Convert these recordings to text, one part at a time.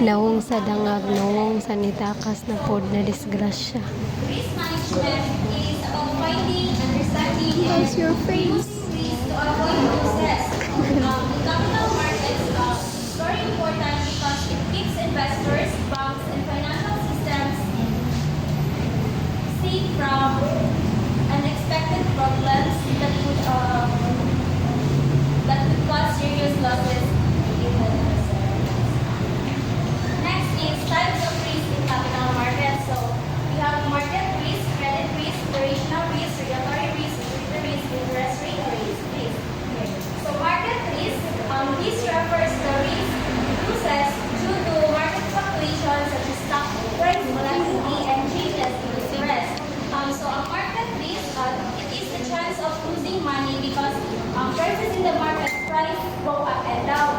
Nawong sa dangag, nawong sa nitakas na pod na disgrasya. Risk management is about finding, understanding, and How's your face? reducing risk to avoid losses. In capital markets, very important because it keeps investors, banks, and financial systems safe from unexpected problems that could cause serious losses in the Next is types of risk in capital markets. So we have market risk, credit risk, operational risk, regulatory risk, liquidity risk, interest rate risk. Okay. So market risk, this refers to risk losses due to market fluctuations such as stock price volatility and changes in interest. So a market risk, it is the chance of losing money because prices in the market price go up and down.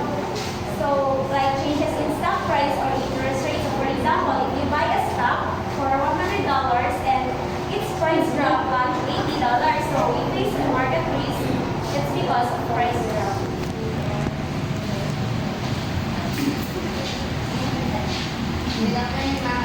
So, like changes in stock price or interest rates. So, for example, if you buy a stock for $100 and its price drop to $80, so we face a market risk. It's because of price drop. Good afternoon, ma'am.